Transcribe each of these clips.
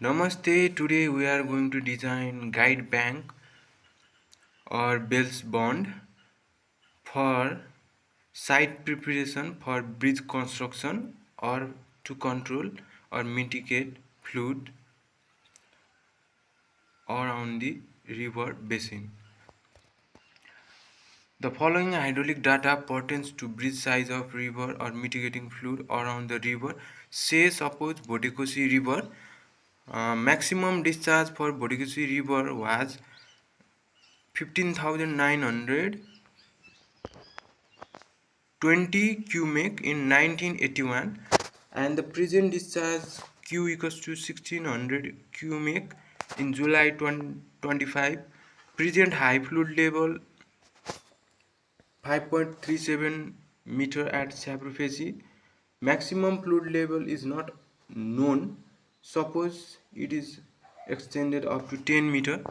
Namaste. Today we are going to design guide bank or Bell's bond for site preparation for bridge construction or to control or mitigate flood around the river basin. The following hydraulic data pertains to bridge size of river or mitigating flood around the river. Say suppose Bodikosi river maximum discharge for Bodikosi river was 15,920 cubic in 1981 and the present discharge Q equals to 1600 cubic in July 2025. Present high flood level 5.37 meter at superficie. Maximum flood level is not known. Suppose it is extended up to 10 meter.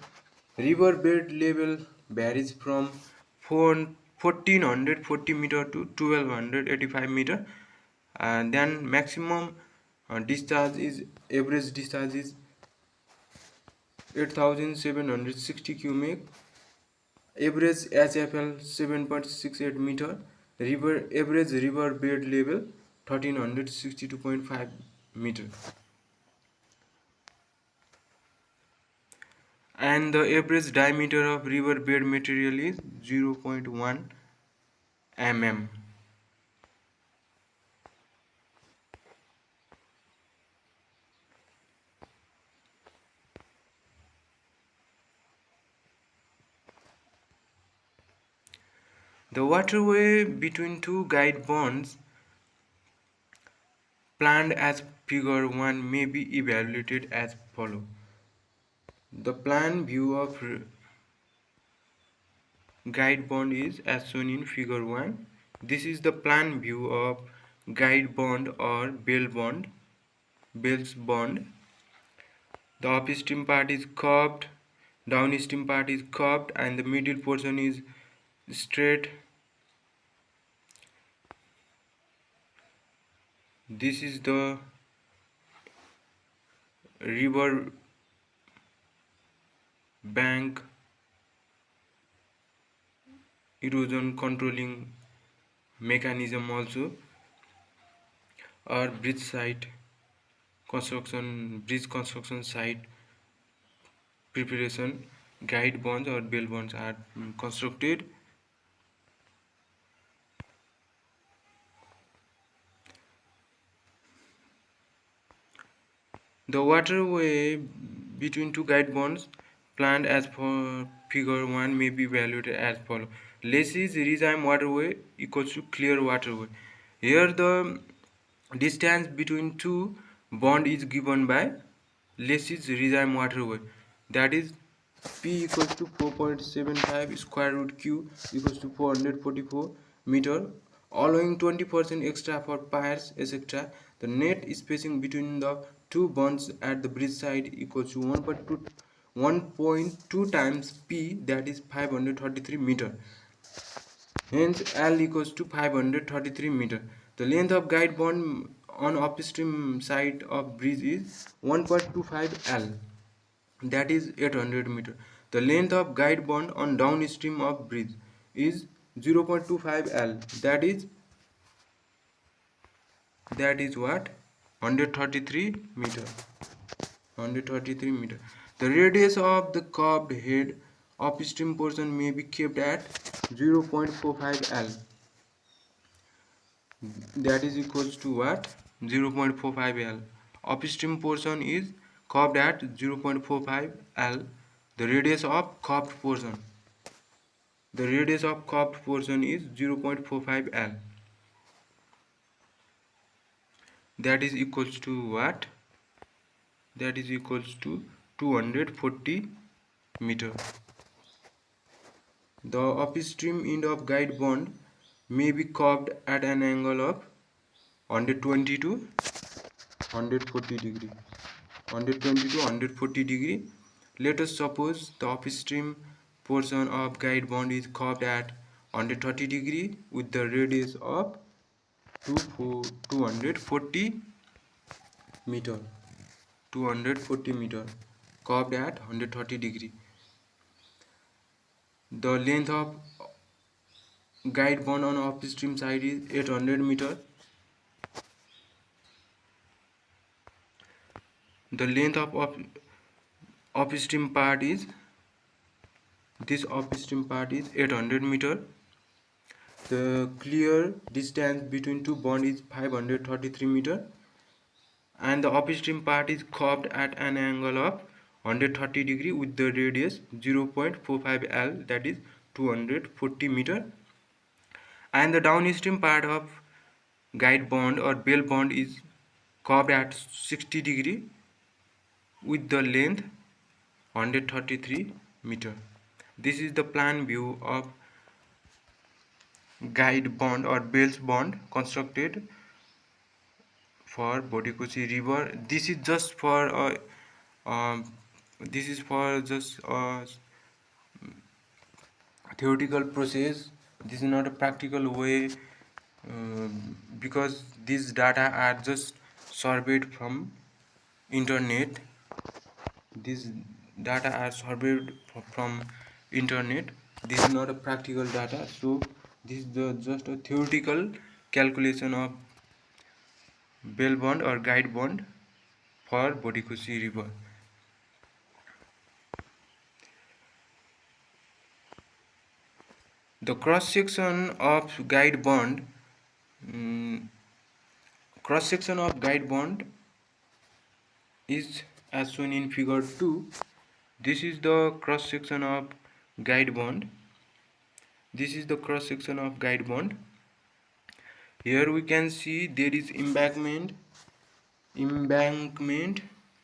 River bed level varies from 1440 meter to 1285 meter, and then maximum discharge is average discharge is 8760 cubic, average HFL 7.68 meter, river average river bed level 1362.5 meter, and the average diameter of river bed material is 0.1 mm. The waterway between two guide bonds planned as figure 1 may be evaluated as follows. The plan view of guide bond is as shown in figure 1. This is the plan view of guide bond or Bell's bond. The upstream part is curved, downstream part is curved, and the middle portion is straight. This is the river bank erosion controlling mechanism also, or bridge construction site preparation. Guide bonds or bell bonds are constructed. The waterway between two guide bonds planned as per figure 1 may be evaluated as follows. Lacey's regime waterway equals to clear waterway. Here the distance between two bond is given by Lacey's regime waterway, that is P equals to 4.75 square root Q equals to 444 meter, allowing 20% extra for piers etc. The net spacing between the two bonds at the bridge side equals to 1.2 times P, that is 533 meter. Hence L equals to 533 meter. The length of guide bond on upstream side of bridge is 1.25 L, that is 800 meter. The length of guide bond on downstream of bridge is 0.25 L, that is what 133 meter. 133 meter. The radius of the curved head upstream portion may be kept at 0.45 L, that is equals to what 0.45 L. Upstream portion is curved at 0.45 L. The radius of curved portion is 0.45 L, that is equals to what, that is equals to 240 meter. The upstream end of guide bond may be curved at an angle of 120 to 140 degree. 120 to 140 degree. Let us suppose the upstream portion of guide bond is curved at 130 degree with the radius of 240 meter. 240 meter, curved at 130 degree. The length of guide bond on upstream side is 800 meter. The length of upstream part is this upstream part is 800 meter. The clear distance between two bonds is 533 meter, and the upstream part is curved at an angle of 130 degree with the radius 0.45 L, that is 240 meter, and the downstream part of guide bond or bell bond is curved at 60 degree with the length 133 meter. This is the plan view of guide bond or bells bond constructed for Bodikuchi river. This is just for this is for just theoretical process. This is not a practical way, because these data are just surveyed from internet. These data are surveyed from internet. This is not a practical data, so this is just a theoretical calculation of bell bond or guide bond for Bodikushi river. The cross section of guide bond, mm, cross section of guide bond is as shown in figure 2. This is the cross section of guide bond. This is the cross section of guide bond. Here we can see there is embankment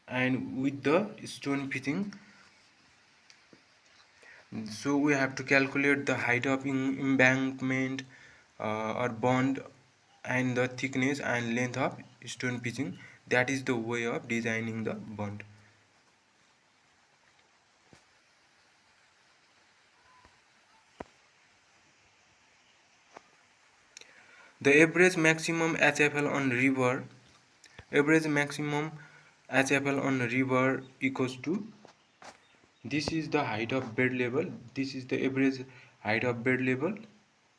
and with the stone pitching. So we have to calculate the height of embankment or bond and the thickness and length of stone pitching. That is the way of designing the bond. The average maximum HFL on river equals to, this is the height of bed level, this is the average height of bed level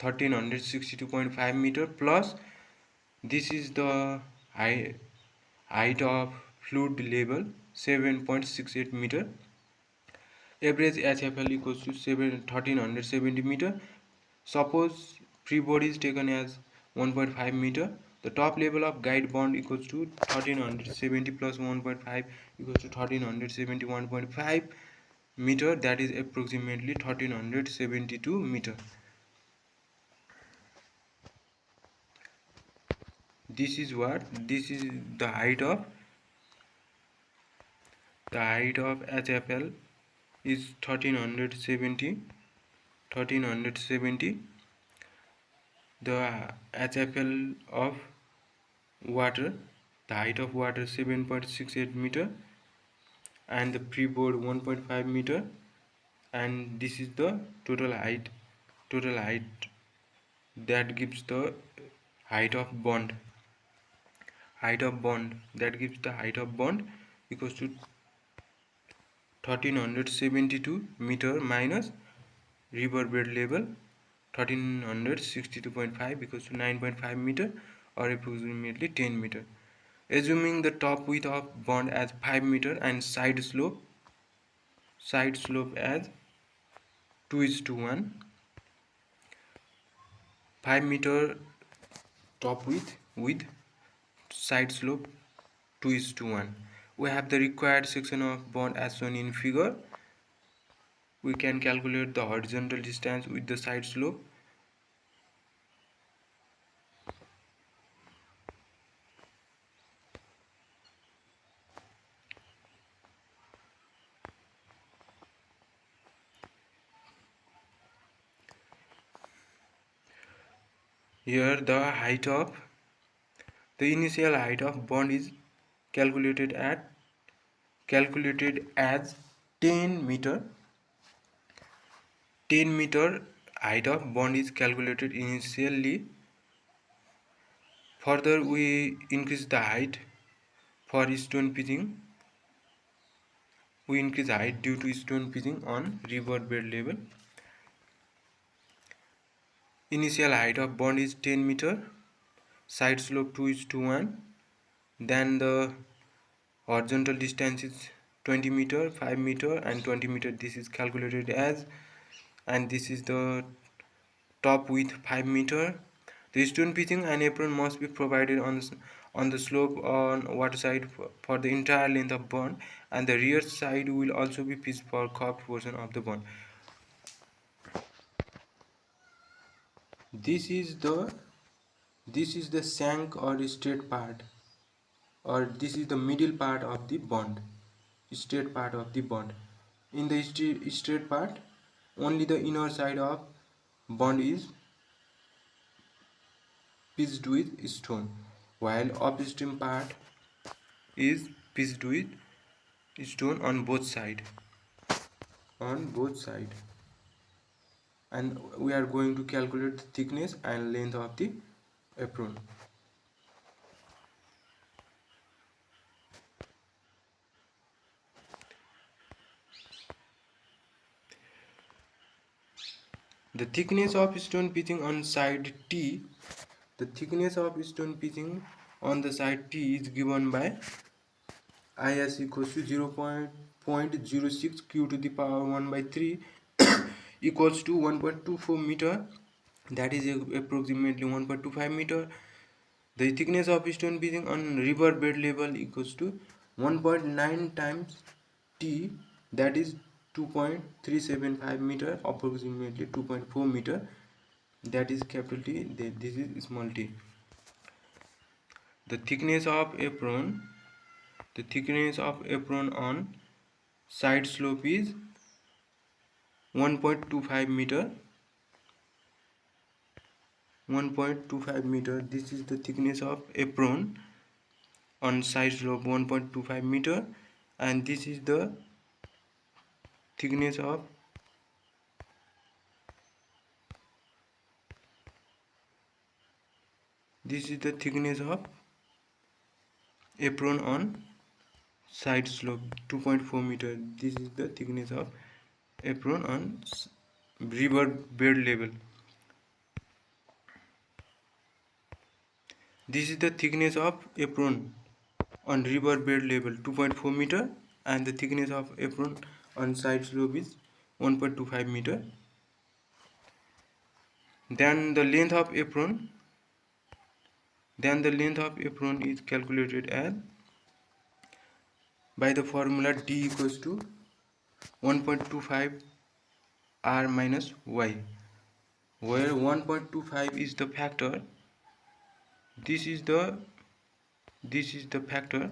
1362.5 meter, plus this is the height of fluid level 7.68 meter. Average HFL equals to 1370 meter. Suppose freeboard is taken as 1.5 meter. The top level of guide bond equals to 1370 plus 1.5 equals to 1371.5 meter, that is approximately 1372 meter. This is the height of HFL is 1370. The HFL of water, the height of water 7.68 meter, and the freeboard 1.5 meter, and this is the total height that gives the height of bond. That gives the height of bond equals to 1372 meter minus river bed level 1362.5 equals to 9.5 meter, or approximately 10 meter. Assuming the top width of bond as 5 meter and side slope as 2:1, 5 meter top width with side slope 2:1. We have the required section of bond as shown in figure. We can calculate the horizontal distance with the side slope. Here the initial height of bond is calculated as 10 meter. 10 meter height of bond is calculated initially. Further we increase the height for stone pitching. We increase height due to stone pitching on river bed level. Initial height of bond is 10 meter, side slope 2:1. Then the horizontal distance is 20 meter, 5 meter and 20 meter. This is calculated as, and this is the top width 5 meter. The stone pitching and apron must be provided on the slope on water side for the entire length of bond, and the rear side will also be pitched for curved portion of the bond. This is the shank or straight part, or this is the middle part of the bond, straight part of the bond. In the straight part, only the inner side of bond is pitched with stone, while upstream part is pitched with stone on both side, and we are going to calculate the thickness and length of the apron. The thickness of stone pitching on side T, the thickness of stone pitching on the side T is given by is equals to 0.06 q to the power 1 by 3 equals to 1.24 meter, that is approximately 1.25 meter. The thickness of stone pitching on river bed level equals to 1.9 times T, that is 2.375 meter, approximately 2.4 meter, that is capital T, this is small t. The thickness of apron, on side slope is 1.25 meter. 1.25 meter. This is the thickness of apron on side slope 1.25 meter, and this is the thickness of apron on side slope 2.4 meter. This is the thickness of apron on river bed level. This is the thickness of apron on river bed level 2.4 meter, and the thickness of apron on side slope is 1.25 meter. Then the length of apron is calculated as by the formula D equals to 1.25 R minus Y, where 1.25 is the factor. This is the factor.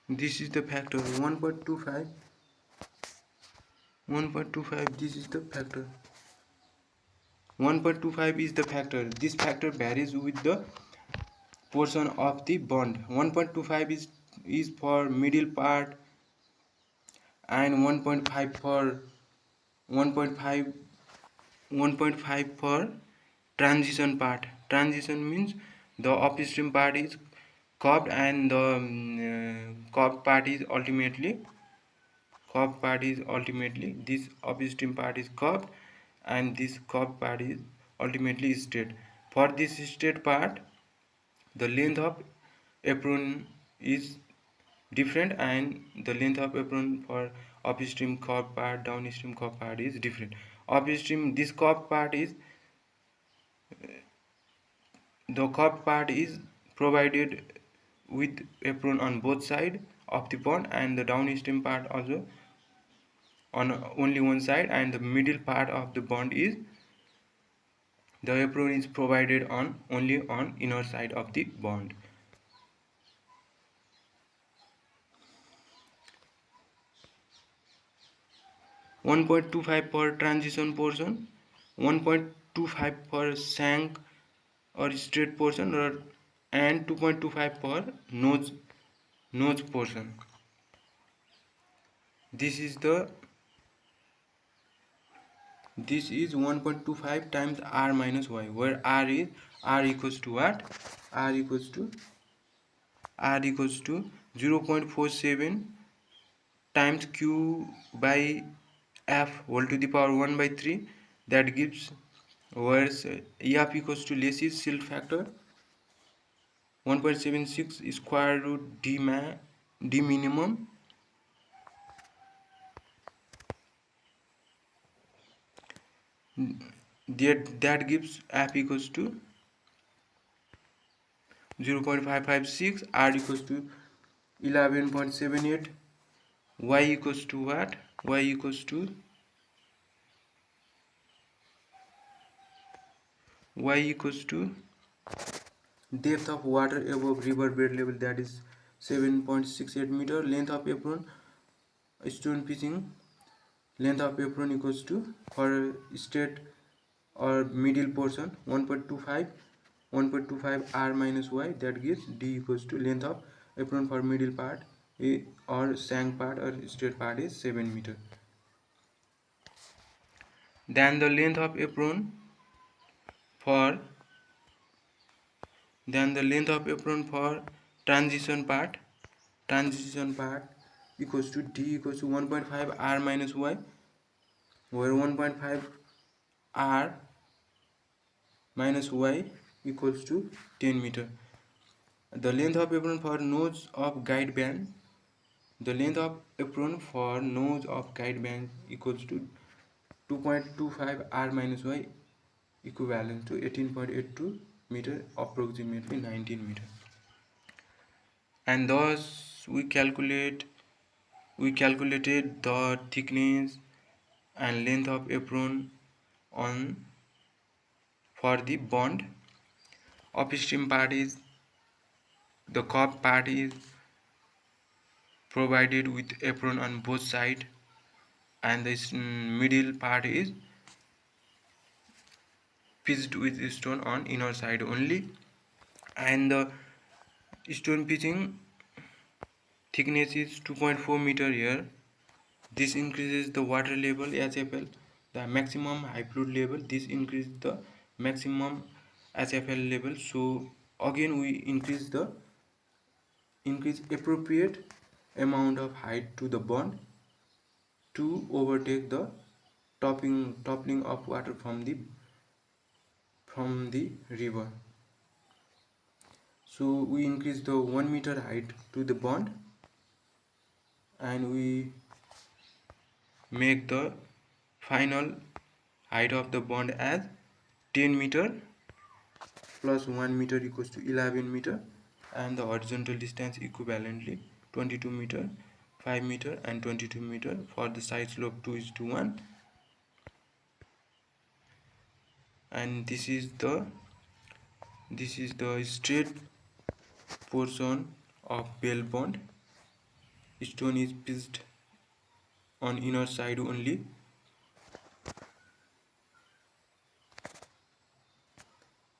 This is the factor 1.25. This is the factor 1.25 is the factor. This factor varies with the portion of the bond. 1.25 is for middle part, and 1.5 for 1.5 for transition part. Transition means the upstream part is curved, and the curved part is ultimately this upstream part is curved, and this curved part is ultimately straight. For this straight part, the length of apron is different, and the length of apron for upstream curved part, downstream curved part is different. Upstream, this curved part is provided with apron on both sides of the bond, and the downstream part also on only one side, and the middle part of the bond is the apron is provided on only on inner side of the bond. 1.25 for transition portion, 1.25 for shank or straight portion, and 2.25 for nose portion. This is the This is 1.25 times r minus y, where r equals to what? r equals to r equals to 0.47 times q by f whole to the power 1 by 3. That gives, whereas f equals to Lacy's silt factor 1.76 square root d minimum. That gives f equals to 0.556, r equals to 11.78, y equals to what? Y equals to depth of water above river bed level, that is 7.68 meter. Length of apron, stone pitching, length of apron equals to, for straight or middle portion, 1.25 r minus y. That gives d equals to length of apron for middle part or shank part or straight part is 7 meter. Then the length of apron for transition part equals to d equals to 1.5 r minus y, where 1.5 r minus y equals to 10 meter. The length of apron for nose of guide band, equals to 2.25 r minus y, equivalent to 18.82 meter, approximately 19 meter. And thus we calculated the thickness and length of apron on for the bond. Upstream part is, the cup part is provided with apron on both sides, and this middle part is pitched with stone on inner side only. And the stone pitching thickness is 2.4 meter here. This increases the water level HFL, the maximum high fluid level. This increases the maximum HFL level. So again we increase appropriate amount of height to the bond to overtake the toppling of water from the river. So we increase the 1 meter height to the bond, and we make the final height of the bond as 10 meter plus 1 meter equals to 11 meter, and the horizontal distance equivalently 22 meter, 5 meter and 22 meter. For the side slope 2:1, and this is the straight portion of bell bond. Stone is pitched on inner side only.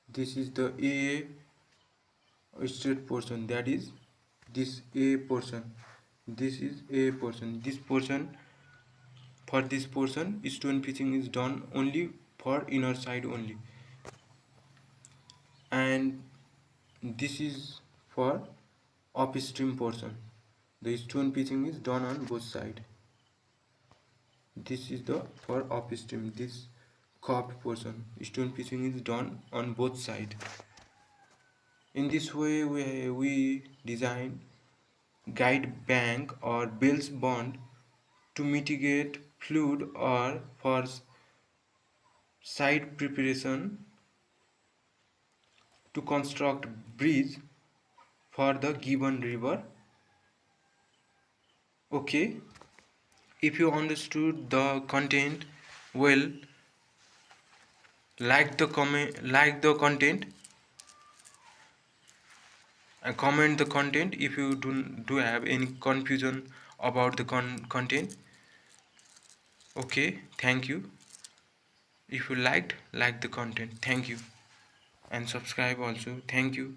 This is the A straight portion, that is this A portion. This is A portion. For this portion, stone pitching is done only for inner side only, and this is for upstream portion. The stone pitching is done on both sides. This is the for upstream. This curved portion, stone pitching is done on both sides. In this way, we design guide bank or Bell's bond to mitigate flood or for site preparation to construct bridge for the given river. Okay, if you understood the content well, like the content and comment the content. If you do have any confusion about the content, okay, thank you. If you like the content, thank you, and subscribe also, thank you.